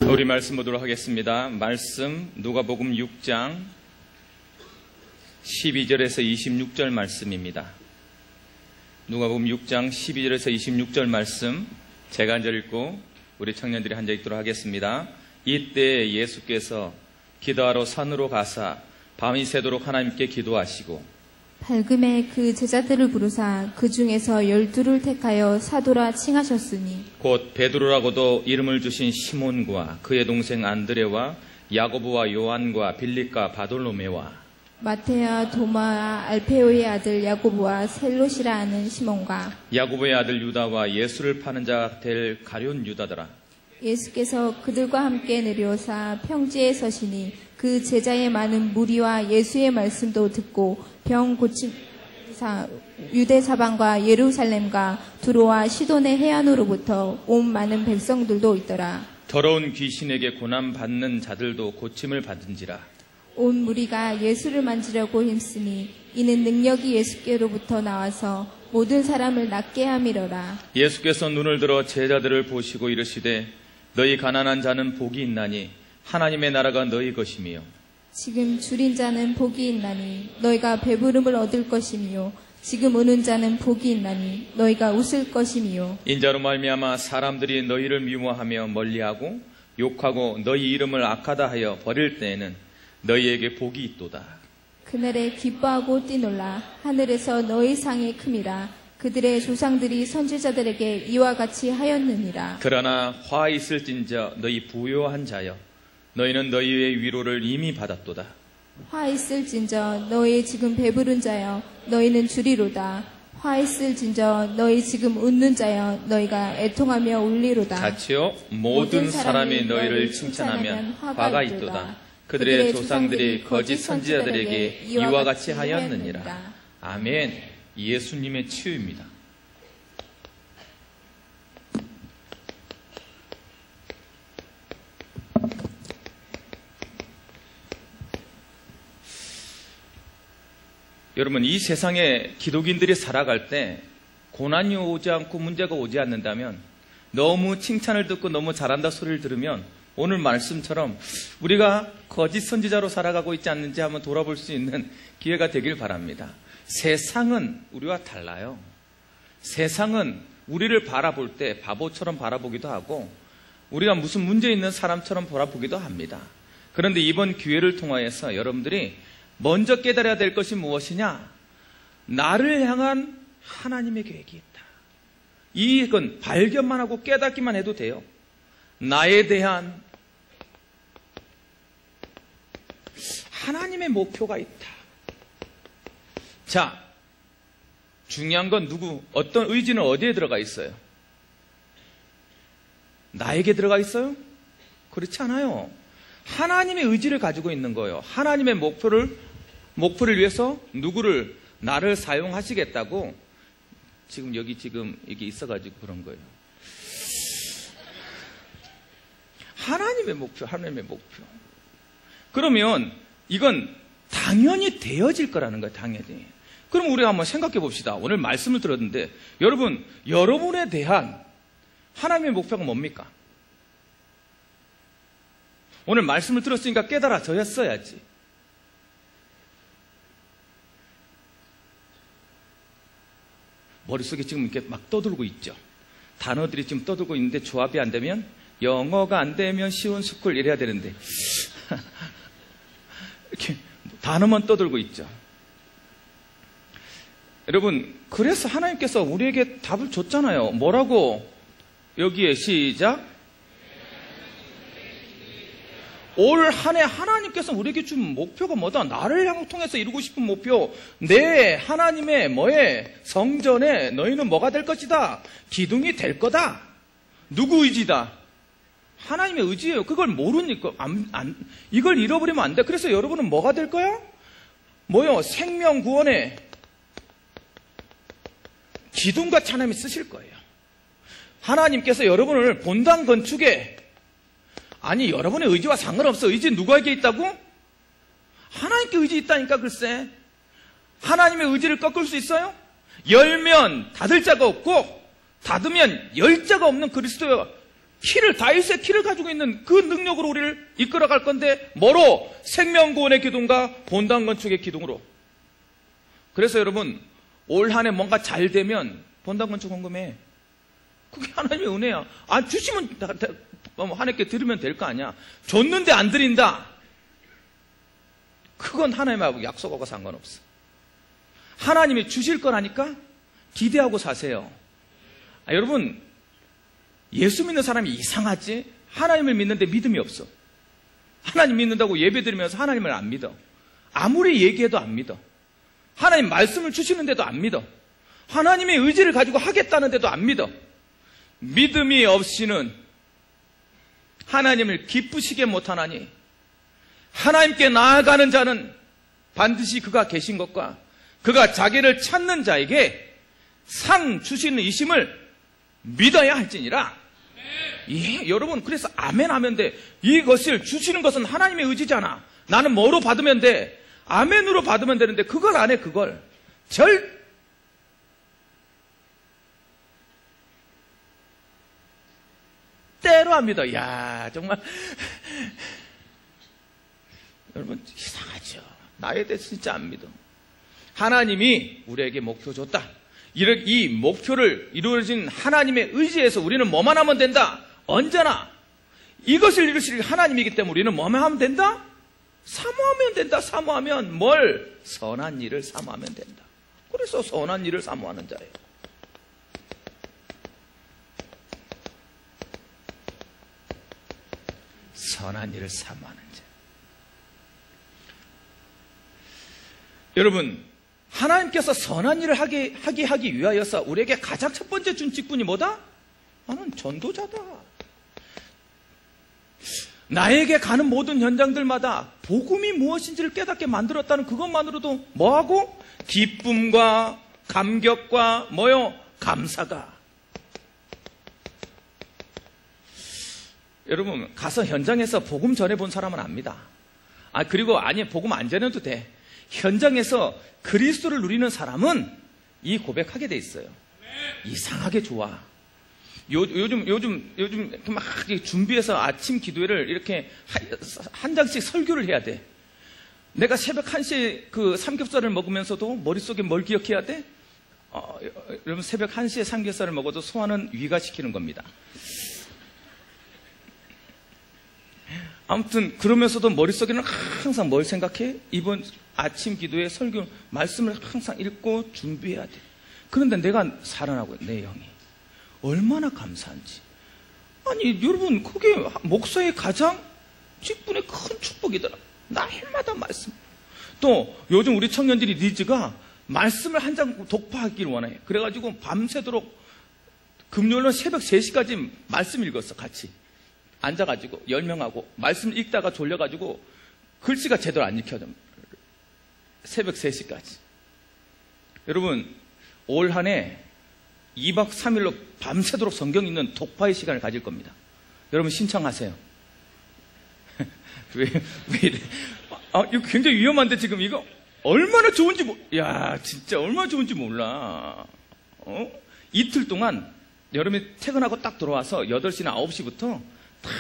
우리 말씀 보도록 하겠습니다. 말씀 누가복음 6장 12절에서 26절 말씀입니다. 누가복음 6장 12절에서 26절 말씀 제가 앉아 읽고 우리 청년들이 앉아 읽도록 하겠습니다. 이때 예수께서 기도하러 산으로 가사 밤이 새도록 하나님께 기도하시고 밝음에 그 제자들을 부르사 그 중에서 12를 택하여 사도라 칭하셨으니 곧 베드로라고도 이름을 주신 시몬과 그의 동생 안드레와 야고보와 요한과 빌립과 바돌로메와 마테와 도마와 알페오의 아들 야고보와 셀롯이라 하는 시몬과 야고보의 아들 유다와 예수를 파는 자 될 가룟 유다더라. 예수께서 그들과 함께 내려오사 평지에 서시니 그 제자의 많은 무리와 예수의 말씀도 듣고 병 고침사 유대 사방과 예루살렘과 두로와 시돈의 해안으로부터 온 많은 백성들도 있더라. 더러운 귀신에게 고난 받는 자들도 고침을 받은지라. 온 무리가 예수를 만지려고 힘쓰니 이는 능력이 예수께로부터 나와서 모든 사람을 낫게 함이러라. 예수께서 눈을 들어 제자들을 보시고 이르시되 너희 가난한 자는 복이 있나니 하나님의 나라가 너희 것이며 지금 줄인 자는 복이 있나니 너희가 배부름을 얻을 것이며 지금 우는 자는 복이 있나니 너희가 웃을 것이며 인자로 말미암아 사람들이 너희를 미워하며 멀리하고 욕하고 너희 이름을 악하다 하여 버릴 때에는 너희에게 복이 있도다. 그날에 기뻐하고 뛰놀라 하늘에서 너희 상이 큼이라. 그들의 조상들이 선지자들에게 이와 같이 하였느니라. 그러나 화 있을진저 너희 부요한 자여 너희는 너희의 위로를 이미 받았도다. 화 있을진저 너희 지금 배부른 자여 너희는 주리로다. 화 있을진저 너희 지금 웃는 자여 너희가 애통하며 울리로다. 같이요. 모든 사람이 너희를 칭찬하면 화가 있도다. 그들의 조상들이 거짓 선지자들에게 이와 같이 하였느니라. 아멘. 예수님의 치유입니다. 여러분, 이 세상에 기독인들이 살아갈 때 고난이 오지 않고 문제가 오지 않는다면, 너무 칭찬을 듣고 너무 잘한다 소리를 들으면 오늘 말씀처럼 우리가 거짓 선지자로 살아가고 있지 않는지 한번 돌아볼 수 있는 기회가 되길 바랍니다. 세상은 우리와 달라요. 세상은 우리를 바라볼 때 바보처럼 바라보기도 하고 우리가 무슨 문제 있는 사람처럼 바라보기도 합니다. 그런데 이번 기회를 통하여서 여러분들이 먼저 깨달아야 될 것이 무엇이냐? 나를 향한 하나님의 계획이 있다. 이건 발견만 하고 깨닫기만 해도 돼요. 나에 대한 하나님의 목표가 있다. 자, 중요한 건 어떤 의지는 어디에 들어가 있어요? 나에게 들어가 있어요? 그렇지 않아요. 하나님의 의지를 가지고 있는 거예요. 하나님의 목표를 위해서 나를 사용하시겠다고 지금 여기 이게 있어가지고 그런 거예요. 하나님의 목표. 그러면 이건 당연히 되어질 거라는 거예요, 당연히. 그럼 우리가 한번 생각해 봅시다. 오늘 말씀을 들었는데, 여러분에 대한 하나님의 목표가 뭡니까? 오늘 말씀을 들었으니까 깨달아져야지. 머릿속에 지금 이렇게 막 떠들고 있죠. 단어들이 지금 떠들고 있는데 조합이 안 되면, 영어가 안 되면 쉬운 스쿨 이래야 되는데 이렇게 단어만 떠들고 있죠. 여러분, 그래서 하나님께서 우리에게 답을 줬잖아요. 뭐라고? 여기에 시작. 올 한 해 하나님께서 우리에게 준 목표가 뭐다? 나를 통해서 이루고 싶은 목표. 내 하나님의 성전에 너희는 뭐가 될 것이다? 기둥이 될 거다. 누구 의지다? 하나님의 의지예요. 그걸 모르니까 이걸 잃어버리면 안 돼. 그래서 여러분은 뭐가 될 거야? 생명 구원에 기둥같이 하나님이 쓰실 거예요. 하나님께서 여러분을 본당 건축에, 여러분의 의지와 상관없어. 의지 누구에게 있다고? 하나님께 의지 있다니까. 글쎄, 하나님의 의지를 꺾을 수 있어요? 열면 닫을 자가 없고 닫으면 열 자가 없는 그리스도의 다윗의 키를 가지고 있는 그 능력으로 우리를 이끌어갈 건데 뭐로? 생명구원의 기둥과 본당 건축의 기둥으로. 그래서 여러분 올 한 해 뭔가 잘 되면 본당 건축 헌금해. 그게 하나님의 은혜야. 주시면 하나님께 드리면 될 거 아니야. 줬는데 안 드린다. 그건 하나님하고 약속하고 상관없어. 하나님이 주실 거라니까 기대하고 사세요. 여러분 예수 믿는 사람이 이상하지? 하나님을 믿는데 믿음이 없어. 하나님 믿는다고 예배 드리면서 하나님을 안 믿어. 아무리 얘기해도 안 믿어. 하나님 말씀을 주시는데도 안 믿어. 하나님의 의지를 가지고 하겠다는데도 안 믿어. 믿음이 없이는 하나님을 기쁘시게 못하나니 하나님께 나아가는 자는 반드시 그가 계신 것과 그가 자기를 찾는 자에게 상 주시는 이심을 믿어야 할지니라. 예, 여러분 그래서 아멘 하면 돼. 이것을 주시는 것은 하나님의 의지잖아. 나는 뭐로 받으면 돼? 아멘으로 받으면 되는데 그걸 안 해. 그걸 절대로 안 믿어. 야 정말 여러분 이상하죠. 나에 대해서 진짜 안 믿어. 하나님이 우리에게 목표 줬다. 이 목표를 이루어진 하나님의 의지에서 우리는 뭐만 하면 된다? 언제나 이것을 이루실 하나님이기 때문에 우리는 뭐만 하면 된다? 사모하면 된다. 사모하면 뭘? 선한 일을 사모하면 된다. 그래서 선한 일을 사모하는 자예요. 선한 일을 사모하는 자. 여러분 하나님께서 선한 일을 하기 위하여서 우리에게 가장 첫 번째 준 직분이 뭐다? 나는 전도자다. 나에게 가는 모든 현장들마다 복음이 무엇인지를 깨닫게 만들었다는 그것만으로도 뭐하고? 기쁨과 감격과 뭐요? 감사가. 여러분 가서 현장에서 복음 전해본 사람은 압니다. 그리고 복음 안 전해도 돼. 현장에서 그리스도를 누리는 사람은 이 고백하게 돼 있어요. 이상하게 좋아. 요즘 막 준비해서 아침 기도회를 이렇게 한 장씩 설교를 해야 돼. 내가 새벽 1시에 그 삼겹살을 먹으면서도 머릿속에 뭘 기억해야 돼? 여러분 새벽 1시에 삼겹살을 먹어도 소화는 위가시키는 겁니다. 아무튼 그러면서도 머릿속에는 항상 뭘 생각해? 이번 아침 기도에 설교 말씀을 항상 읽고 준비해야 돼. 그런데 내가 살아나고 내 영이 얼마나 감사한지. 여러분 그게 목사의 가장 직분의 큰 축복이더라. 날마다 말씀. 또 요즘 우리 청년들이 니즈가 말씀을 한 장 독파하기를 원해. 그래가지고 밤새도록 금요일은 새벽 3시까지 말씀 읽었어. 같이 앉아가지고 10명하고 말씀 읽다가 졸려가지고 글씨가 제대로 안 읽혀져. 새벽 3시까지. 여러분 올 한 해 2박 3일로 밤새도록 성경 읽는 독파의 시간을 가질 겁니다. 여러분 신청하세요. 왜 이래? 이거 굉장히 위험한데 지금 이거 얼마나 좋은지 진짜 얼마나 좋은지 몰라. 이틀 동안 여름에 퇴근하고 딱 들어와서 8시나 9시부터 딱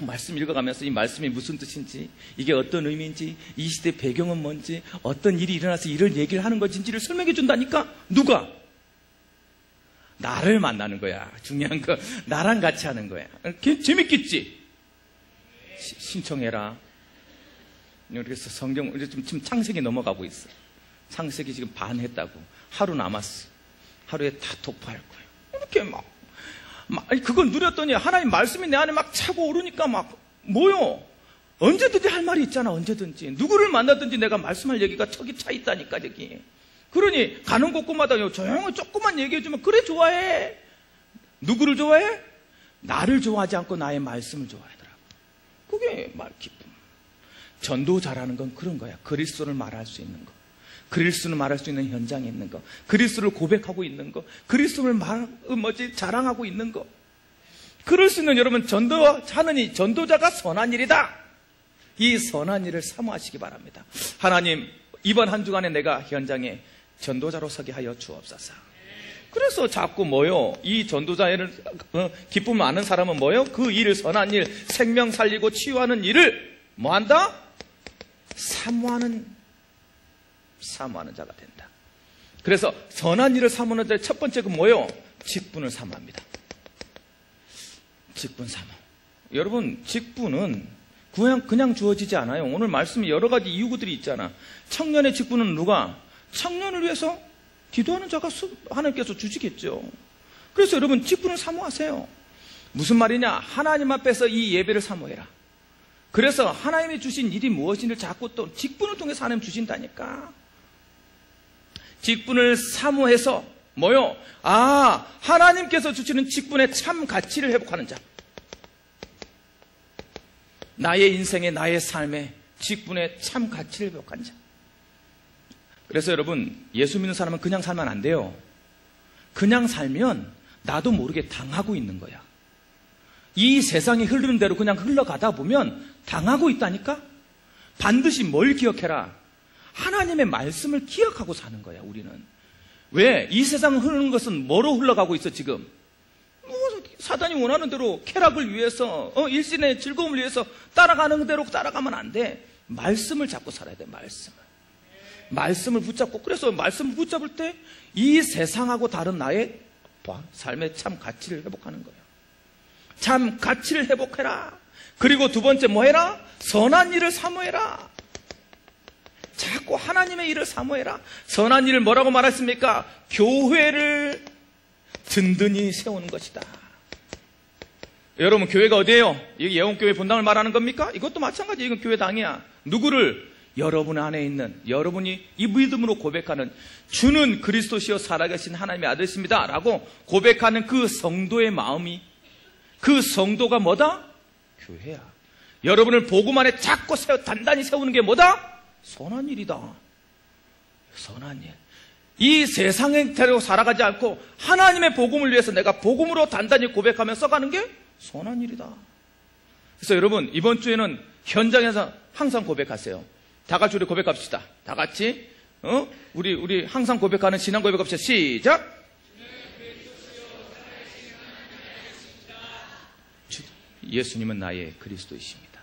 말씀 읽어가면서 이 말씀이 무슨 뜻인지, 이게 어떤 의미인지, 이 시대 배경은 뭔지, 어떤 일이 일어나서 이런 얘기를 하는 것인지를 설명해 준다니까. 누가? 나를 만나는 거야. 중요한 거 나랑 같이 하는 거야. 재밌겠지? 신청해라. 그래서 성경 지금 창세기 넘어가고 있어. 창세기 지금 반 했다고. 하루 남았어. 하루에 다 독파할 거야. 이렇게 그걸 누렸더니 하나님 말씀이 내 안에 막 차고 오르니까 뭐요? 언제든지 할 말이 있잖아. 언제든지 누구를 만나든지 내가 말씀할 얘기가 척이 차 있다니까. 저기 그러니 가는 곳곳마다 조용히 조금만 얘기해주면 그래 좋아해. 누구를 좋아해? 나를 좋아하지 않고 나의 말씀을 좋아하더라고. 그게 기쁨. 전도자라는 건 그런 거야. 그리스도를 말할 수 있는 거, 그리스도를 말할 수 있는 현장에 있는 거, 그리스도를 고백하고 있는 거, 그리스도를 자랑하고 있는 거. 그럴 수 있는 여러분 전도하는 이 전도자가 선한 일이다. 이 선한 일을 사모하시기 바랍니다. 하나님 이번 한 주간에 내가 현장에 전도자로 서게 하여 주옵소서. 그래서 자꾸 뭐요? 이 전도자를 기쁨을 아는 사람은 뭐요? 그 일을, 선한 일, 생명 살리고 치유하는 일을 뭐한다? 사모하는 자가 된다. 그래서 선한 일을 사모하는 데 첫 번째가 뭐요? 직분을 사모합니다. 직분 사모. 여러분, 직분은 그냥 주어지지 않아요. 오늘 말씀에 여러 가지 이유들이 있잖아. 청년의 직분은 누가? 청년을 위해서 기도하는 자가 하나님께서 주시겠죠. 그래서 여러분, 직분을 사모하세요. 무슨 말이냐? 하나님 앞에서 이 예배를 사모해라. 그래서 하나님이 주신 일이 무엇인지를 자꾸 또 직분을 통해서 하나님 주신다니까. 직분을 사모해서 뭐요? 하나님께서 주시는 직분의 참 가치를 회복하는 자. 나의 인생에, 나의 삶에 직분의 참 가치를 회복하는 자. 그래서 여러분, 예수 믿는 사람은 그냥 살면 안 돼요. 그냥 살면 나도 모르게 당하고 있는 거야. 이 세상이 흐르는 대로 그냥 흘러가다 보면 당하고 있다니까? 반드시 뭘 기억해라? 하나님의 말씀을 기억하고 사는 거야, 우리는. 왜? 이 세상 흐르는 것은 뭐로 흘러가고 있어, 지금? 사단이 원하는 대로 쾌락을 위해서, 일신의 즐거움을 위해서 따라가는 대로 따라가면 안 돼. 말씀을 잡고 살아야 돼, 말씀을 붙잡고. 그래서 말씀을 붙잡을 때 이 세상하고 다른 나의 삶의 참 가치를 회복하는 거예요. 참 가치를 회복해라. 그리고 두 번째 뭐 해라? 선한 일을 사모해라. 자꾸 하나님의 일을 사모해라. 선한 일을 뭐라고 말했습니까? 교회를 든든히 세우는 것이다. 여러분, 교회가 어디예요? 이게 예원교회 본당을 말하는 겁니까? 이것도 마찬가지. 이건 교회당이야. 누구를? 여러분 안에 있는, 여러분이 이 믿음으로 고백하는 주는 그리스도시요 살아계신 하나님의 아들이십니다 라고 고백하는 그 성도의 마음이, 그 성도가 뭐다? 교회야. 여러분을 복음 안에 자꾸 단단히 세우는 게 뭐다? 선한 일이다. 선한 일. 이 세상의 대로 살아가지 않고 하나님의 복음을 위해서 내가 복음으로 단단히 고백하며 써가는 게 선한 일이다. 그래서 여러분, 이번 주에는 현장에서 항상 고백하세요. 다 같이 우리 고백합시다. 다 같이. 우리 항상 고백하는 신앙 고백합시다. 시작. 예수님은 나의 그리스도이십니다.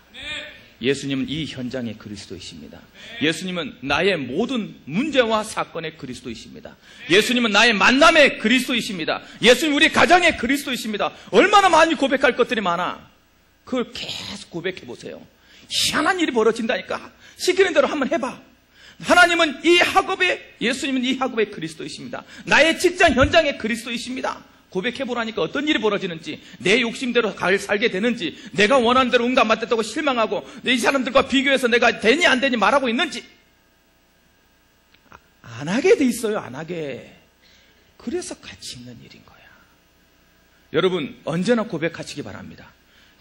예수님은 이 현장의 그리스도이십니다. 예수님은 나의 모든 문제와 사건의 그리스도이십니다. 예수님은 나의 만남의 그리스도이십니다. 예수님 우리 가정의 그리스도이십니다. 얼마나 많이 고백할 것들이 많아. 그걸 계속 고백해 보세요. 희한한 일이 벌어진다니까. 시키는 대로 한번 해봐. 하나님은 이 학업의, 예수님은 이 학업의 그리스도이십니다. 나의 직장 현장의 그리스도이십니다. 고백해보라니까 어떤 일이 벌어지는지, 내 욕심대로 살게 되는지, 내가 원하는 대로 응답 안 됐다고 실망하고 이 사람들과 비교해서 내가 되니 안 되니 말하고 있는지 안 하게 돼 있어요. 안 하게. 그래서 가치 있는 일인 거야. 여러분, 언제나 고백하시기 바랍니다.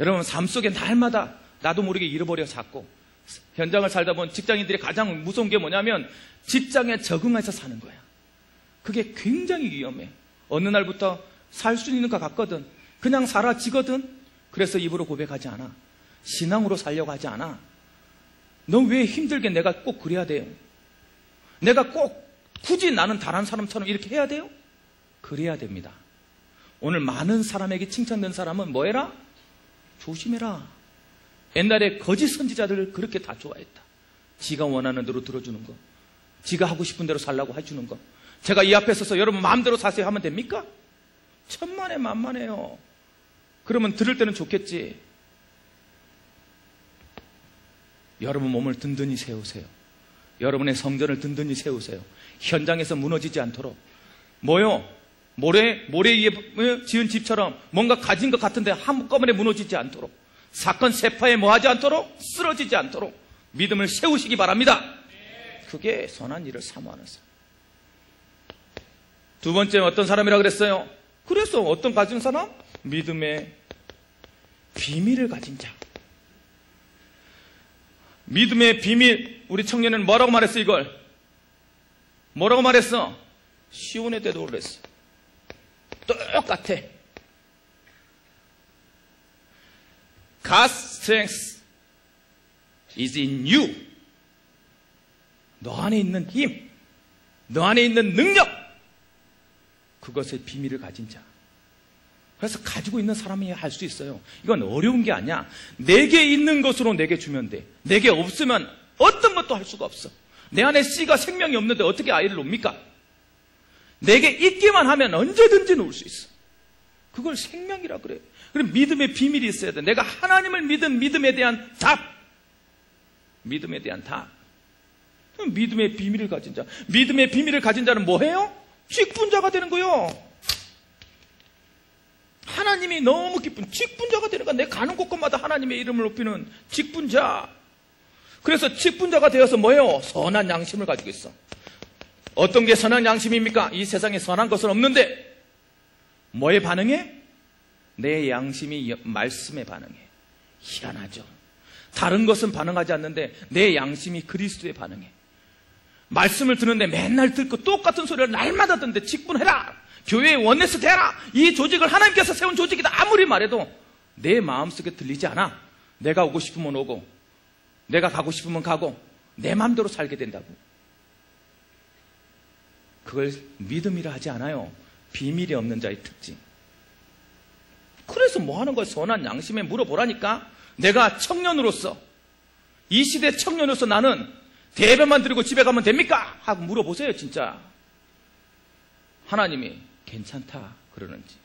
여러분, 삶 속에 날마다 나도 모르게 잃어버려 자꾸 현장을 살다 보면 직장인들이 가장 무서운 게 뭐냐면 직장에 적응해서 사는 거야. 그게 굉장히 위험해. 어느 날부터 살 수 있는 것 같거든. 그냥 사라지거든. 그래서 입으로 고백하지 않아. 신앙으로 살려고 하지 않아. 너 왜 힘들게 내가 꼭 그래야 돼요? 내가 꼭 굳이 나는 다른 사람처럼 이렇게 해야 돼요? 그래야 됩니다. 오늘 많은 사람에게 칭찬된 사람은 뭐 해라? 조심해라. 옛날에 거짓 선지자들을 그렇게 다 좋아했다. 지가 원하는 대로 들어주는 거, 지가 하고 싶은 대로 살라고 해주는 거. 제가 이 앞에 서서 여러분 마음대로 사세요 하면 됩니까? 천만에 만만해요. 그러면 들을 때는 좋겠지. 여러분 몸을 든든히 세우세요. 여러분의 성전을 든든히 세우세요. 현장에서 무너지지 않도록. 뭐요? 모래 위에 지은 집처럼 뭔가 가진 것 같은데 한꺼번에 무너지지 않도록, 사건 세파에 뭐하지 않도록, 쓰러지지 않도록 믿음을 세우시기 바랍니다. 그게 선한 일을 사모하는 사람. 두 번째 어떤 사람이라 그랬어요? 그래서 어떤 가진 사람? 믿음의 비밀을 가진 자. 믿음의 비밀. 우리 청년은 뭐라고 말했어? 이걸 뭐라고 말했어? 시온의 대도 그랬어. 똑같아. God's strength is in you. 너 안에 있는 힘, 너 안에 있는 능력, 그것의 비밀을 가진 자. 그래서 가지고 있는 사람이 할 수 있어요. 이건 어려운 게 아니야. 내게 있는 것으로 내게 주면 돼. 내게 없으면 어떤 것도 할 수가 없어. 내 안에 씨가 생명이 없는데 어떻게 아이를 놓습니까? 내게 있기만 하면 언제든지 놓을 수 있어. 그걸 생명이라 그래. 그럼 믿음의 비밀이 있어야 돼. 내가 하나님을 믿은 믿음에 대한 답. 믿음에 대한 답. 믿음의 비밀을 가진 자. 믿음의 비밀을 가진 자는 뭐 해요? 직분자가 되는 거요. 하나님이 너무 기쁜 직분자가 되는 거야. 내 가는 곳곳마다 하나님의 이름을 높이는 직분자. 그래서 직분자가 되어서 뭐예요? 선한 양심을 가지고 있어. 어떤 게 선한 양심입니까? 이 세상에 선한 것은 없는데 뭐에 반응해? 내 양심이 말씀에 반응해. 희한하죠. 다른 것은 반응하지 않는데 내 양심이 그리스도에 반응해. 말씀을 듣는데 맨날 듣고 똑같은 소리를 날마다 듣는데 직분해라. 교회에 원내스 되라. 이 조직을 하나님께서 세운 조직이다. 아무리 말해도 내 마음속에 들리지 않아. 내가 오고 싶으면 오고 내가 가고 싶으면 가고 내 마음대로 살게 된다고. 그걸 믿음이라 하지 않아요. 비밀이 없는 자의 특징. 그래서 뭐 하는 거야? 선한 양심에 물어보라니까. 내가 청년으로서 이 시대 청년으로서 나는 대변만 드리고 집에 가면 됩니까? 하고 물어보세요. 진짜 하나님이 괜찮다 그러는지.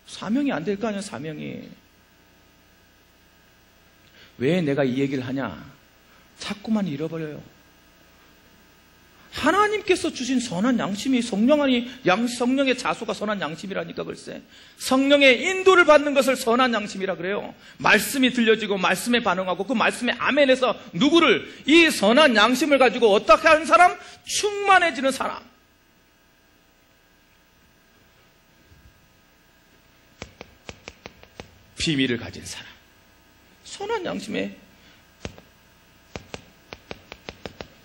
사명이 안 될 거 아니야. 사명이. 왜 내가 이 얘기를 하냐? 자꾸만 잃어버려요. 하나님께서 주신 선한 양심이 성령의 자수가 선한 양심이라니까. 글쎄 성령의 인도를 받는 것을 선한 양심이라 그래요. 말씀이 들려지고 말씀에 반응하고 그 말씀에 아멘해서 누구를 이 선한 양심을 가지고 어떻게 하는 사람? 충만해지는 사람. 비밀을 가진 사람. 선한 양심에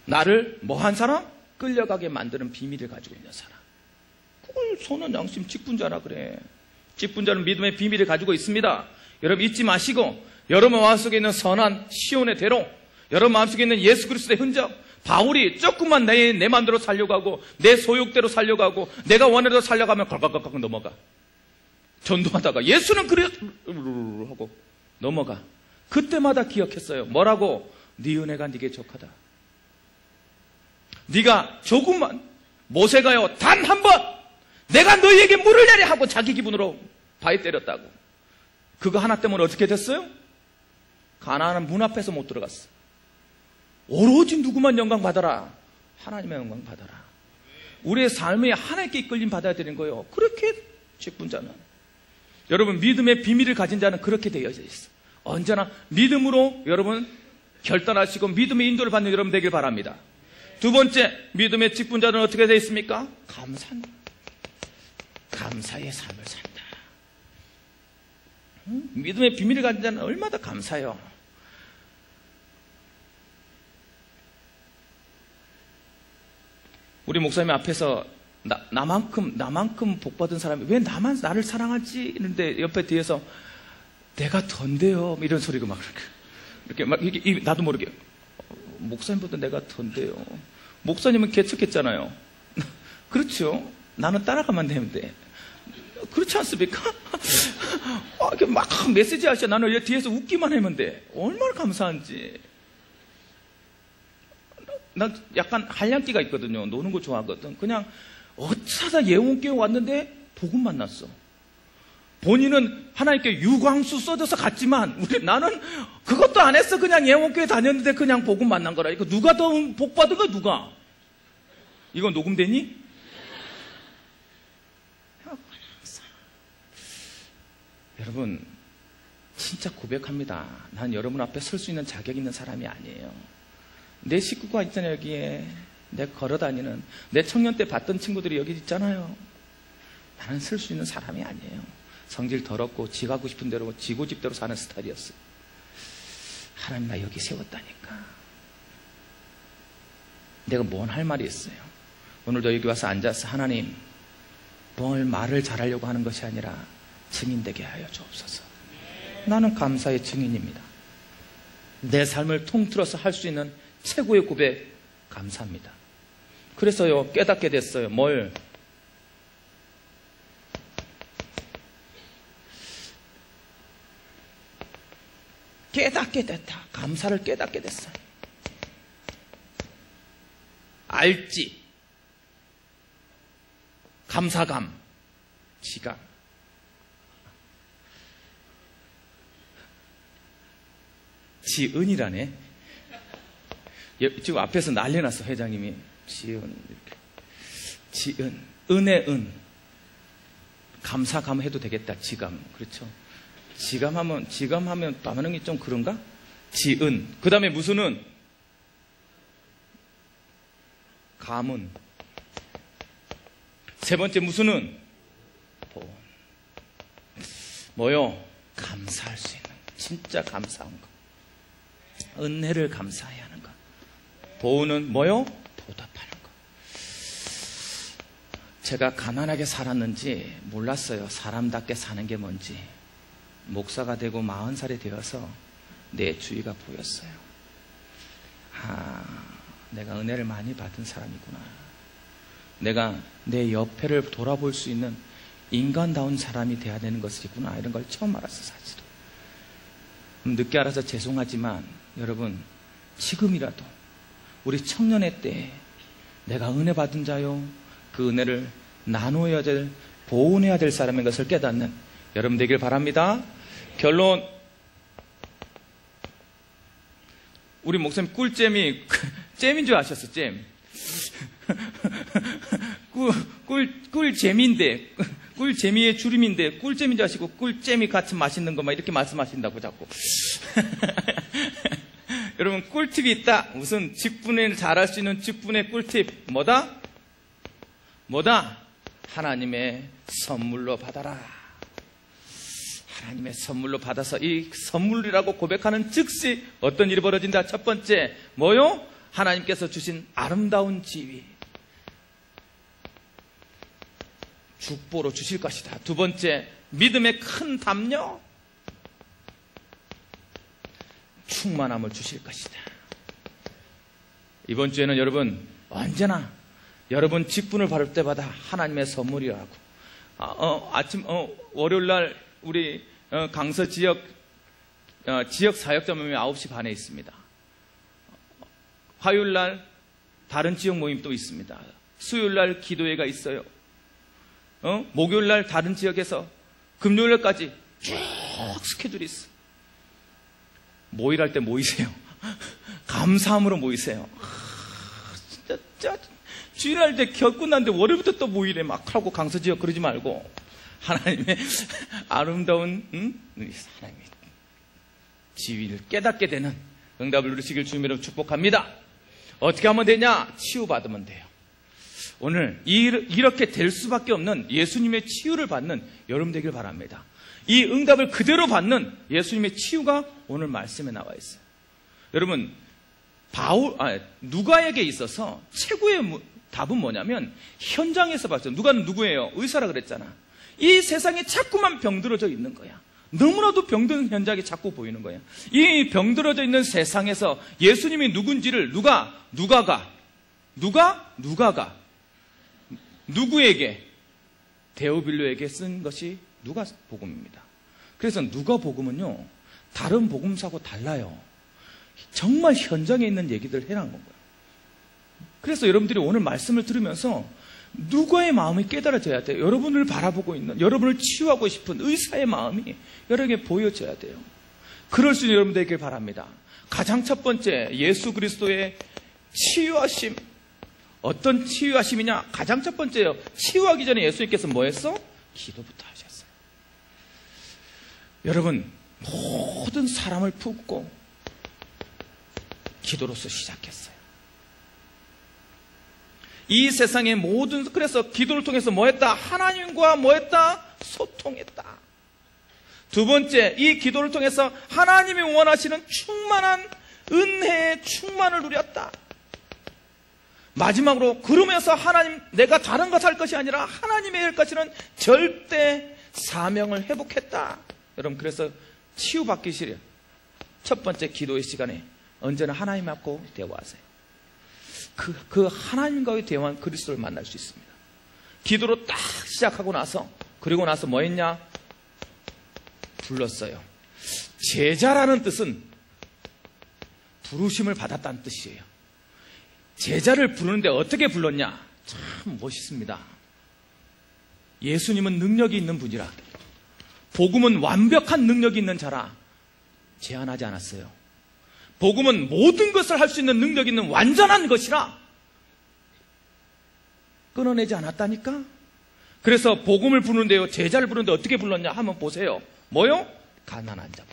나를 뭐한 사람? 끌려가게 만드는 비밀을 가지고 있는 사람. 그걸 선한 양심 직분자라 그래. 직분자는 믿음의 비밀을 가지고 있습니다. 여러분 잊지 마시고 여러분 마음속에 있는 선한 시온의 대로, 여러분 마음속에 있는 예수 그리스도의 흔적. 바울이 조금만 내 마음대로 살려고 하고 내 소욕대로 살려고 하고 내가 원하는 대로 살려고 하면 걸컥걸컥 넘어가. 전도하다가 예수는 그래 하고 넘어가. 그때마다 기억했어요. 뭐라고? 네 은혜가 네게 족하다. 네가 조금만, 모세가요 단 한 번 내가 너희에게 물을 내려 하고 자기 기분으로 바위 때렸다고. 그거 하나 때문에 어떻게 됐어요? 가나안은 문 앞에서 못 들어갔어. 오로지 누구만 영광 받아라? 하나님의 영광 받아라. 우리의 삶에 하나님께 이끌림 받아야 되는 거예요. 그렇게 직분자는. 여러분 믿음의 비밀을 가진 자는 그렇게 되어져 있어. 언제나 믿음으로 여러분 결단하시고 믿음의 인도를 받는 여러분 되길 바랍니다. 두 번째, 믿음의 직분자는 어떻게 되어 있습니까? 감사한다. 감사의 삶을 산다. 믿음의 비밀을 가진 자는 얼마나 감사해요. 우리 목사님 앞에서 나만큼 복 받은 사람이 왜 나를 사랑하지? 이런데 옆에 뒤에서 내가 던데요. 이런 소리가 막 이렇게 막 나도 모르게 목사님보다 내가 던데요. 목사님은 개척했잖아요. 그렇죠. 나는 따라가면 되는데 그렇지 않습니까? 이렇게 막 메시지 하셔. 나는 뒤에서 웃기만 하면 돼. 얼마나 감사한지. 난 약간 한량기가 있거든요. 노는 거 좋아하거든. 그냥 어쩌다 예원교회 왔는데 복음 만났어. 본인은 하나님께 유광수 써줘서 갔지만 나는 그것도 안 했어. 그냥 예원교회 다녔는데 그냥 복음 만난 거라. 이거 누가 더 복 받은 거야? 누가? 이거 녹음되니? 여러분 진짜 고백합니다. 난 여러분 앞에 설 수 있는 자격 있는 사람이 아니에요. 내 식구가 있잖아요. 여기에 내 걸어다니는 내 청년 때 봤던 친구들이 여기 있잖아요. 나는 설 수 있는 사람이 아니에요. 성질 더럽고 지 가고 싶은 대로 지고집대로 사는 스타일이었어요. 하나님 나 여기 세웠다니까. 내가 뭔 할 말이 있어요. 오늘도 여기 와서 앉아서 하나님 뭘 말을 잘하려고 하는 것이 아니라 증인되게 하여 주옵소서. 나는 감사의 증인입니다. 내 삶을 통틀어서 할 수 있는 최고의 고백 감사합니다. 그래서요, 깨닫게 됐어요. 뭘? 깨닫게 됐다. 감사를 깨닫게 됐어요. 알지. 감사감. 지감. 지은이라네. 지금 앞에서 난리 났어, 회장님이. 지은, 이렇게. 지은. 은의 은. 감사감 해도 되겠다, 지감. 그렇죠. 지감하면 반응이 좀 그런가? 지은. 그 다음에 무슨 은? 감은. 세 번째 무슨 은? 보은. 뭐요? 감사할 수 있는. 진짜 감사한 거. 은혜를 감사해야 하는 것. 보은은 뭐요? 보답하는 것. 제가 가난하게 살았는지 몰랐어요. 사람답게 사는 게 뭔지. 목사가 되고 40살이 되어서 내 주위가 보였어요. 내가 은혜를 많이 받은 사람이구나. 내가 내 옆에를 돌아볼 수 있는 인간다운 사람이 돼야 되는 것이구나. 이런 걸 처음 알았어, 사실은. 늦게 알아서 죄송하지만 여러분, 지금이라도 우리 청년의 때에 내가 은혜 받은 자요, 그 은혜를 나누어야 될, 보온해야 될 사람인 것을 깨닫는 여러분 되길 바랍니다. 결론, 우리 목사님 꿀잼이 잼인 줄 아셨어. 잼. 꿀잼인데, 꿀재미의 줄임인데 꿀잼인 줄 아시고 꿀잼이 같이 맛있는 것만 이렇게 말씀하신다고 자꾸. 여러분, 꿀팁이 있다. 무슨 직분을 잘할 수 있는 직분의 꿀팁. 뭐다? 하나님의 선물로 받아라. 하나님의 선물로 받아서 이 선물이라고 고백하는 즉시 어떤 일이 벌어진다. 첫 번째, 뭐요? 하나님께서 주신 아름다운 지위. 축복으로 주실 것이다. 두 번째, 믿음의 큰 담력. 충만함을 주실 것이다. 이번 주에는 여러분 언제나 여러분 직분을 받을 때마다 하나님의 선물이라고. 월요일날 우리 강서 지역 사역자 모임이 9시 반에 있습니다. 화요일날 다른 지역 모임 또 있습니다. 수요일날 기도회가 있어요. 목요일날 다른 지역에서 금요일까지 쭉 스케줄이 있어. 모일할 때 모이세요. 감사함으로 모이세요. 진짜 주일할 때 끝났는데 월요일부터 또 모이래 막 하고 강서 지역 그러지 말고 하나님의 아름다운 하나님의 지위를 깨닫게 되는 응답을 누리시길 주님으로 축복합니다. 어떻게 하면 되냐? 치유받으면 돼요. 오늘 이렇게 될 수밖에 없는 예수님의 치유를 받는 여러분 되길 바랍니다. 이 응답을 그대로 받는 예수님의 치유가 오늘 말씀에 나와 있어요. 여러분, 누가에게 있어서 최고의 답은 뭐냐면 현장에서 봤어요. 누가는 누구예요? 의사라 그랬잖아. 이 세상에 자꾸만 병들어져 있는 거야. 너무나도 병든 현장이 자꾸 보이는 거야. 이 병들어져 있는 세상에서 예수님이 누군지를 누가가 누구에게? 데오빌로에게 쓴 것이 누가 복음입니다. 그래서 누가 복음은요, 다른 복음사하고 달라요. 정말 현장에 있는 얘기들 해놓은 거예요. 그래서 여러분들이 오늘 말씀을 들으면서 누가의 마음이 깨달아져야 돼요. 여러분을 바라보고 있는, 여러분을 치유하고 싶은 의사의 마음이 여러분에게 보여져야 돼요. 그럴 수 있는 여러분 되길 바랍니다. 가장 첫 번째, 예수 그리스도의 치유하심. 어떤 치유하심이냐? 가장 첫 번째요. 치유하기 전에 예수님께서 뭐 했어? 기도부터 하셨어요. 여러분, 모든 사람을 품고 기도로서 시작했어요. 이 세상의 모든, 그래서 기도를 통해서 뭐 했다? 하나님과 뭐 했다? 소통했다. 두 번째, 이 기도를 통해서 하나님이 원하시는 충만한 은혜의 충만을 누렸다. 마지막으로, 그러면서 하나님, 내가 다른 것 할 것이 아니라 하나님의 할 것이는 절대 사명을 회복했다. 여러분, 그래서 치유받기 싫어요. 첫 번째 기도의 시간에 언제나 하나님 앞고 대화하세요. 그 하나님과의 대화한 그리스도를 만날 수 있습니다. 기도로 딱 시작하고 나서, 그리고 나서 뭐 했냐? 불렀어요. 제자라는 뜻은 부르심을 받았다는 뜻이에요. 제자를 부르는데 어떻게 불렀냐? 참 멋있습니다. 예수님은 능력이 있는 분이라, 복음은 완벽한 능력이 있는 자라 제안하지 않았어요. 복음은 모든 것을 할 수 있는 능력이 있는 완전한 것이라 끊어내지 않았다니까? 그래서 복음을 부르는데요, 제자를 부르는데 어떻게 불렀냐 하면 보세요. 뭐요? 가난한 자.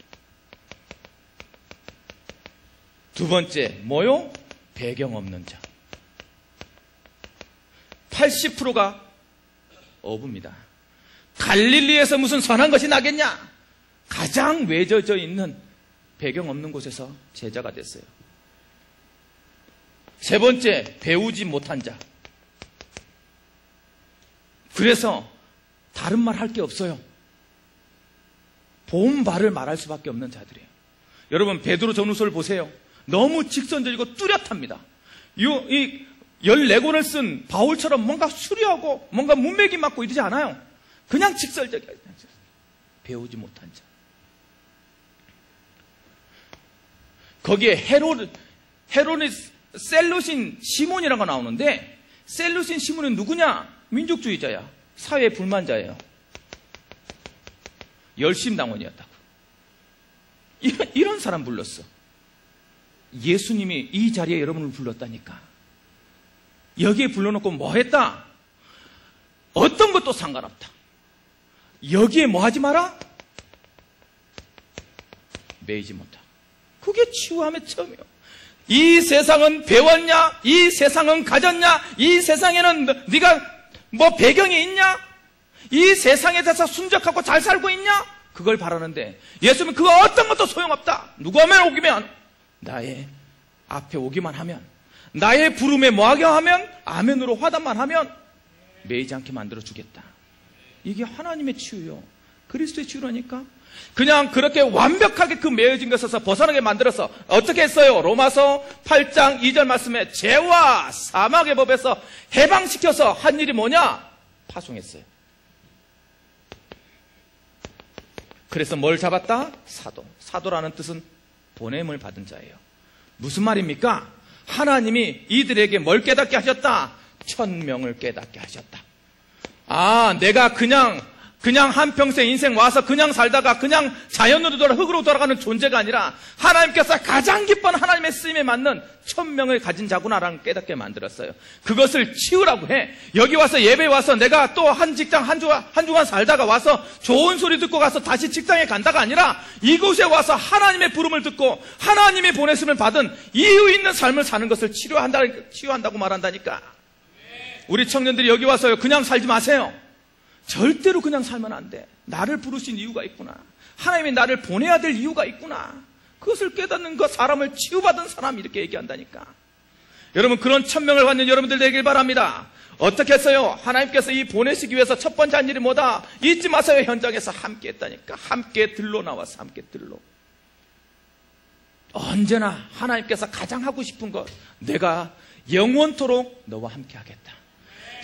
두 번째, 뭐요? 배경 없는 자. 80%가 어부입니다. 갈릴리에서 무슨 선한 것이 나겠냐? 가장 외져져 있는 배경 없는 곳에서 제자가 됐어요. 세 번째, 배우지 못한 자. 그래서 다른 말 할 게 없어요. 본발을 말할 수밖에 없는 자들이에요. 여러분, 베드로 전후서를 보세요. 너무 직선적이고 뚜렷합니다. 이 14권을 쓴 바울처럼 뭔가 수려하고 뭔가 문맥이 맞고 이러지 않아요. 그냥 직설적이에요. 배우지 못한 자. 거기에 헤롯의 셀루신 시몬이라고 나오는데, 셀루신 시몬은 누구냐? 민족주의자야. 사회 불만자예요. 열심당원이었다고. 이런 사람 불렀어. 예수님이 이 자리에 여러분을 불렀다니까. 여기에 불러놓고 뭐 했다? 어떤 것도 상관없다. 여기에 뭐 하지 마라? 매이지 못하. 그게 치유함의 처음이에요. 이 세상은 배웠냐? 이 세상은 가졌냐? 이 세상에는 네가 뭐 배경이 있냐? 이 세상에 대해서 순적하고 잘 살고 있냐? 그걸 바라는데 예수님은 그거 어떤 것도 소용없다. 누구만 오기면, 나의 앞에 오기만 하면, 나의 부름에 뭐하게 하면, 아멘으로 화답만 하면 매이지 않게 만들어주겠다. 이게 하나님의 치유요. 그리스도의 치유라니까. 그냥 그렇게 완벽하게 그 매여진 것에서 벗어나게 만들어서 어떻게 했어요? 로마서 8장 2절 말씀에 죄와 사망의 법에서 해방시켜서 한 일이 뭐냐? 파송했어요. 그래서 뭘 잡았다? 사도. 사도라는 뜻은 보냄을 받은 자예요. 무슨 말입니까? 하나님이 이들에게 뭘 깨닫게 하셨다? 천명을 깨닫게 하셨다. 아, 내가 그냥 한평생 인생 와서 그냥 살다가 그냥 자연으로 돌아 흙으로 돌아가는 존재가 아니라 하나님께서 가장 기쁜 하나님의 쓰임에 맞는 천명을 가진 자구나라는 깨닫게 만들었어요. 그것을 치우라고 해. 여기 와서 예배 와서 내가 또 한 직장 한 주간 살다가 와서 좋은 소리 듣고 가서 다시 직장에 간다가 아니라 이곳에 와서 하나님의 부름을 듣고 하나님의 보내심을 받은 이유 있는 삶을 사는 것을 치유한다고 말한다니까. 우리 청년들이 여기 와서요, 그냥 살지 마세요. 절대로 그냥 살면 안 돼. 나를 부르신 이유가 있구나. 하나님이 나를 보내야 될 이유가 있구나. 그것을 깨닫는 것, 사람을 치유받은 사람이 이렇게 얘기한다니까. 여러분, 그런 천명을 받는 여러분들 되길 바랍니다. 어떻게 했어요? 하나님께서 이 보내시기 위해서 첫 번째 한 일이 뭐다? 잊지 마세요. 현장에서 함께 했다니까. 함께 들로 나와서 함께 들로. 언제나 하나님께서 가장 하고 싶은 것, 내가 영원토록 너와 함께 하겠다.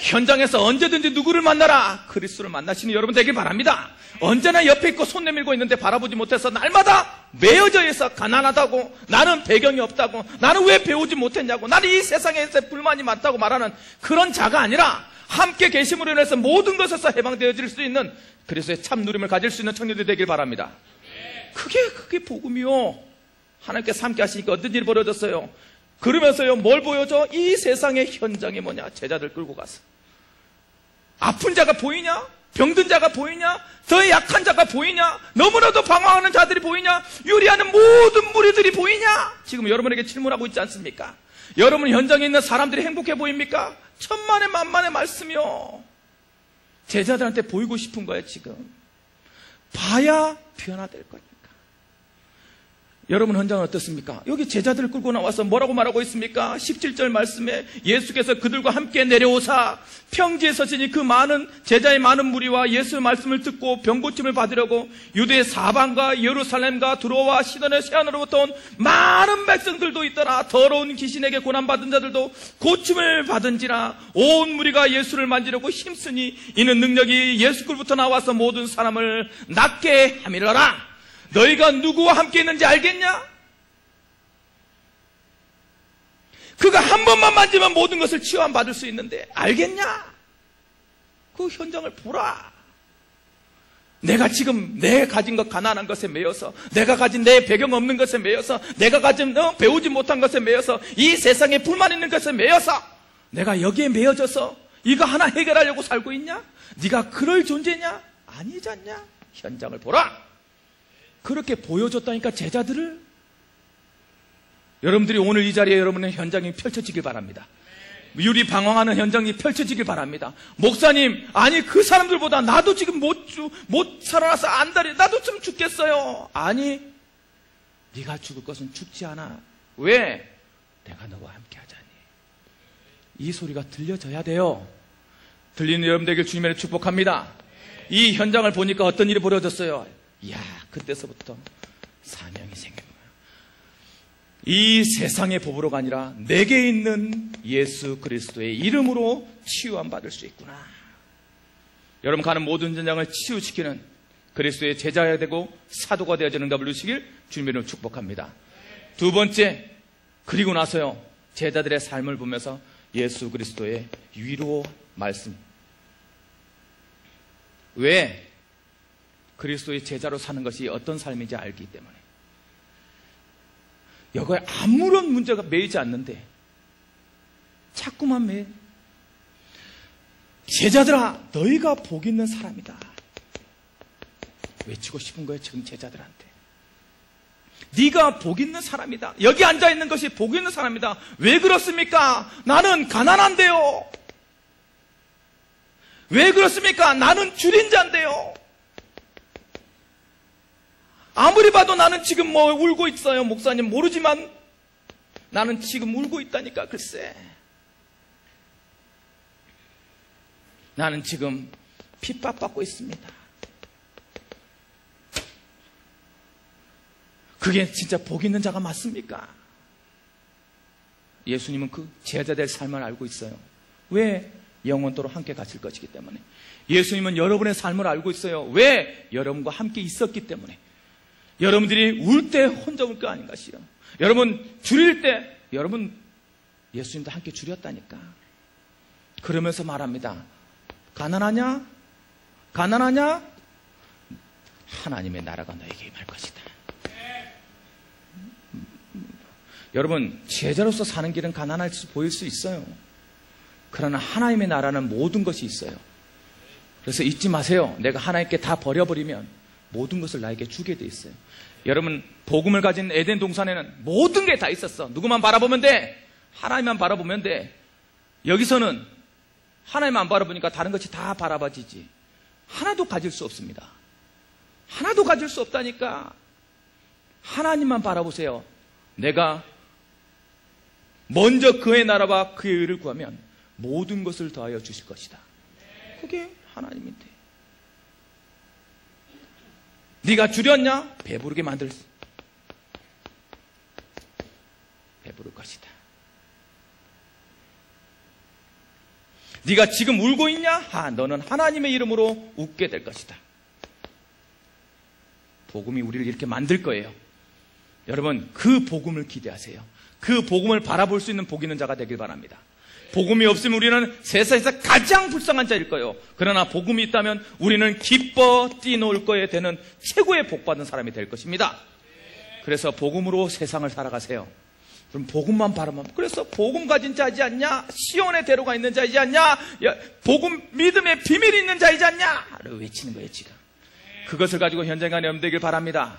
현장에서 언제든지 누구를 만나라. 그리스도를 만나시는 여러분 되길 바랍니다. 언제나 옆에 있고 손 내밀고 있는데 바라보지 못해서 날마다 매여져 있어 가난하다고, 나는 배경이 없다고, 나는 왜 배우지 못했냐고, 나는 이 세상에서 불만이 많다고 말하는 그런 자가 아니라 함께 계심으로 인해서 모든 것에서 해방되어질 수 있는 그리스도의 참 누림을 가질 수 있는 청년들이 되길 바랍니다. 그게 복음이요. 하나님께서 함께 하시니까 어떤 일이 벌어졌어요? 그러면서요, 뭘 보여줘? 이 세상의 현장이 뭐냐? 제자들 끌고 가서. 아픈 자가 보이냐? 병든 자가 보이냐? 더 약한 자가 보이냐? 너무나도 방황하는 자들이 보이냐? 유리하는 모든 무리들이 보이냐? 지금 여러분에게 질문하고 있지 않습니까? 여러분 현장에 있는 사람들이 행복해 보입니까? 천만의 만만의 말씀이요. 제자들한테 보이고 싶은 거예요, 지금. 봐야 변화될 거니까. 여러분 현장은 어떻습니까? 여기 제자들을 끌고 나와서 뭐라고 말하고 있습니까? 17절 말씀에 예수께서 그들과 함께 내려오사 평지에 서시니 그 많은 제자의 많은 무리와 예수의 말씀을 듣고 병고침을 받으려고 유대 사방과 예루살렘과 두로와 시돈의 세안으로부터 온 많은 백성들도 있더라. 더러운 귀신에게 고난받은 자들도 고침을 받은지라. 온 무리가 예수를 만지려고 힘쓰니 이는 능력이 예수 굴부터 나와서 모든 사람을 낫게 함이러라. 너희가 누구와 함께 있는지 알겠냐? 그가 한 번만 만지면 모든 것을 치유받을 수 있는데 알겠냐? 그 현장을 보라. 내가 지금 내 가진 것 가난한 것에 매여서, 내가 가진 내 배경 없는 것에 매여서, 내가 가진 배우지 못한 것에 매여서, 이 세상에 불만 있는 것에 매여서 내가 여기에 매여져서 이거 하나 해결하려고 살고 있냐? 네가 그럴 존재냐? 아니지 않냐? 현장을 보라. 그렇게 보여줬다니까 제자들을. 여러분들이 오늘 이 자리에 여러분의 현장이 펼쳐지길 바랍니다. 유리 방황하는 현장이 펼쳐지길 바랍니다. 목사님, 아니 그 사람들보다 나도 지금 못 살아나서 안달이, 나도 좀 죽겠어요. 아니, 네가 죽을 것은 죽지 않아. 왜? 내가 너와 함께 하자니. 이 소리가 들려져야 돼요. 들리는 여러분 되길 주님의 축복합니다. 이 현장을 보니까 어떤 일이 벌어졌어요? 이야, 그때서부터 사명이 생긴 거예요. 이 세상의 법으로가 아니라 내게 있는 예수 그리스도의 이름으로 치유함 받을 수 있구나. 여러분 가는 모든 현장을 치유시키는 그리스도의 제자가 되고 사도가 되어지는 응답을 누리시길 주님으로 축복합니다. 두 번째, 그리고 나서요, 제자들의 삶을 보면서 예수 그리스도의 위로 말씀. 왜? 그리스도의 제자로 사는 것이 어떤 삶인지 알기 때문에. 여기에 아무런 문제가 매이지 않는데 자꾸만 매여. 제자들아, 너희가 복 있는 사람이다. 외치고 싶은 거예요, 지금 제자들한테. 네가 복 있는 사람이다. 여기 앉아있는 것이 복 있는 사람이다. 왜 그렇습니까? 나는 가난한데요. 왜 그렇습니까? 나는 줄인 자인데요. 아무리 봐도 나는 지금 울고 있어요. 목사님 모르지만 나는 지금 울고 있다니까. 글쎄, 나는 지금 핍박받고 있습니다. 그게 진짜 복 있는 자가 맞습니까? 예수님은 그 제자 될 삶을 알고 있어요. 왜? 영원토록 함께 가실 것이기 때문에. 예수님은 여러분의 삶을 알고 있어요. 왜? 여러분과 함께 있었기 때문에. 여러분들이 울 때 혼자 울 거 아닌 것이요. 여러분 줄일 때 여러분 예수님도 함께 줄였다니까. 그러면서 말합니다. 가난하냐? 가난하냐? 하나님의 나라가 너에게 임할 것이다. 여러분, 제자로서 사는 길은 가난할 수 보일 수 있어요. 그러나 하나님의 나라는 모든 것이 있어요. 그래서 잊지 마세요. 내가 하나님께 다 버려버리면 모든 것을 나에게 주게 돼 있어요. 여러분, 복음을 가진 에덴 동산에는 모든 게 다 있었어. 누구만 바라보면 돼. 하나님만 바라보면 돼. 여기서는 하나님만 바라보니까 다른 것이 다 바라봐지지. 하나도 가질 수 없습니다. 하나도 가질 수 없다니까. 하나님만 바라보세요. 내가 먼저 그의 나라와 그의 의를 구하면 모든 것을 더하여 주실 것이다. 그게 하나님인데. 네가 줄였냐? 배부르게 배부를 것이다. 네가 지금 울고 있냐? 너는 하나님의 이름으로 웃게 될 것이다. 복음이 우리를 이렇게 만들 거예요. 여러분, 그 복음을 기대하세요. 그 복음을 바라볼 수 있는 복 있는 자가 되길 바랍니다. 복음이 없으면 우리는 세상에서 가장 불쌍한 자일 거예요. 그러나 복음이 있다면 우리는 기뻐 뛰놀 거에 되는 최고의 복받은 사람이 될 것입니다. 그래서 복음으로 세상을 살아가세요. 그럼 복음만 바라보면, 그래서 복음 가진 자이지 않냐? 시온의 대로가 있는 자이지 않냐? 복음 믿음의 비밀이 있는 자이지 않냐? 를 외치는 거예요, 지금. 그것을 가지고 현장에 가면 되길 바랍니다.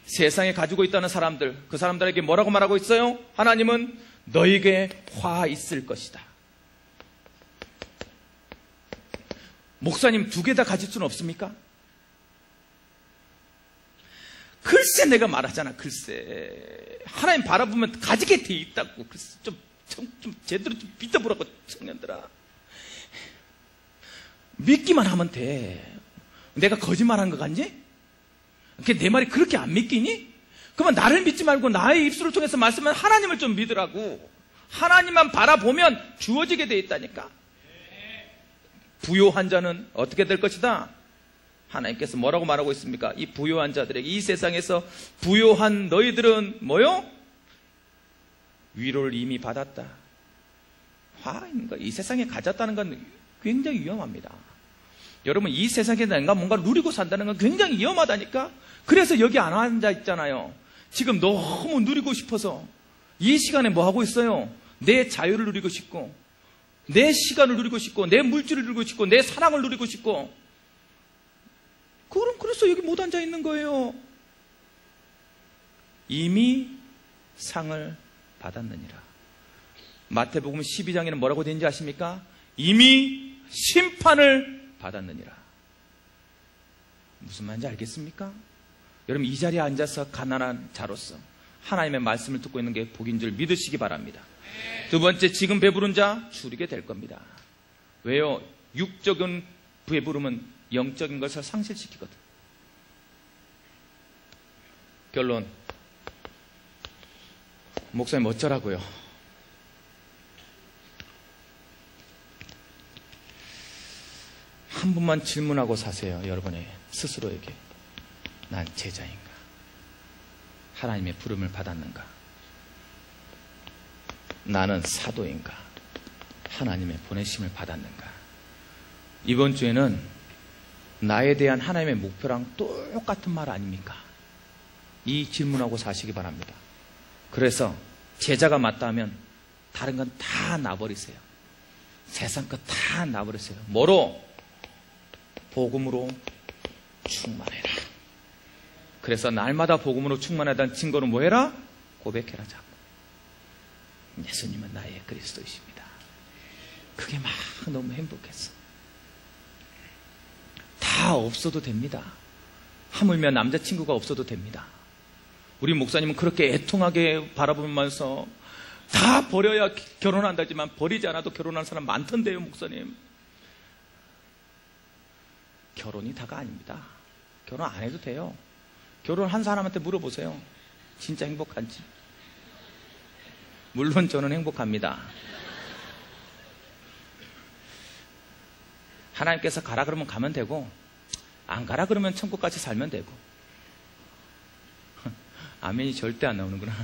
세상에 가지고 있다는 사람들, 그 사람들에게 뭐라고 말하고 있어요? 하나님은 너에게 화 있을 것이다. 목사님 2개 다 가질 수는 없습니까? 글쎄 내가 말하잖아. 글쎄 하나님 바라보면 가지게 돼 있다고. 글쎄 좀 제대로 좀 믿어보라고. 청년들아, 믿기만 하면 돼. 내가 거짓말한 것 같니? 내 말이 그렇게 안 믿기니? 그러면 나를 믿지 말고 나의 입술을 통해서 말씀은 하나님을 좀 믿으라고. 하나님만 바라보면 주어지게 돼 있다니까. 부요한 자는 어떻게 될 것이다? 하나님께서 뭐라고 말하고 있습니까? 이 부요한 자들에게, 이 세상에서 부요한 너희들은 뭐요? 위로를 이미 받았다. 이 세상에 가졌다는 건 굉장히 위험합니다. 여러분, 이 세상에 내가 뭔가 누리고 산다는 건 굉장히 위험하다니까. 그래서 여기 안 앉아 있잖아요. 지금 너무 누리고 싶어서 이 시간에 뭐 하고 있어요? 내 자유를 누리고 싶고, 내 시간을 누리고 싶고, 내 물질을 누리고 싶고, 내 사랑을 누리고 싶고. 그래서 여기 못 앉아 있는 거예요. 이미 상을 받았느니라. 마태복음 12장에는 뭐라고 되는지 아십니까? 이미 심판을 받았느니라. 무슨 말인지 알겠습니까? 여러분, 이 자리에 앉아서 가난한 자로서 하나님의 말씀을 듣고 있는 게 복인 줄 믿으시기 바랍니다. 두 번째, 지금 배부른 자 줄이게 될 겁니다. 왜요? 육적인 배부름은 영적인 것을 상실시키거든. 결론, 목사님 어쩌라고요? 한 분만 질문하고 사세요. 여러분의 스스로에게. 난 제자인가? 하나님의 부름을 받았는가? 나는 사도인가? 하나님의 보내심을 받았는가? 이번 주에는 나에 대한 하나님의 목표랑 똑같은 말 아닙니까? 이 질문하고 사시기 바랍니다. 그래서 제자가 맞다 하면 다른 건 다 놔버리세요. 세상 것 다 놔버리세요. 뭐로? 복음으로 충만해라. 그래서 날마다 복음으로 충만하다는 증거는 뭐 해라? 고백해라. 자꾸. 예수님은 나의 그리스도이십니다. 그게 막 너무 행복했어. 다 없어도 됩니다. 하물며 남자친구가 없어도 됩니다. 우리 목사님은 그렇게 애통하게 바라보면서 다 버려야 결혼한다지만 버리지 않아도 결혼하는 사람 많던데요, 목사님. 결혼이 다가 아닙니다. 결혼 안 해도 돼요. 결혼한 사람한테 물어보세요. 진짜 행복한지. 물론 저는 행복합니다. 하나님께서 가라 그러면 가면 되고, 안 가라 그러면 천국같이 살면 되고. 아멘이 절대 안 나오는구나.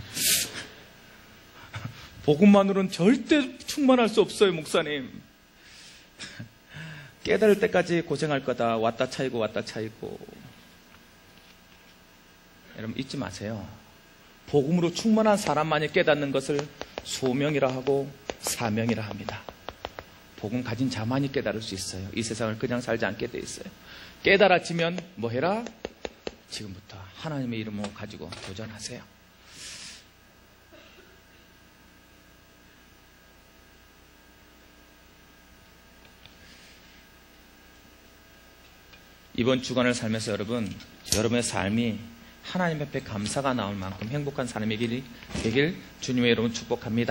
복음만으로는 절대 충만할 수 없어요, 목사님. 깨달을 때까지 고생할 거다. 왔다 차이고 왔다 차이고. 여러분 잊지 마세요. 복음으로 충만한 사람만이 깨닫는 것을 소명이라 하고 사명이라 합니다. 복음 가진 자만이 깨달을 수 있어요. 이 세상을 그냥 살지 않게 돼 있어요. 깨달아지면 뭐 해라? 지금부터 하나님의 이름을 가지고 도전하세요. 이번 주간을 살면서 여러분의 삶이 하나님 앞에 감사가 나올 만큼 행복한 삶이 되길 주님의 이름으로 축복합니다.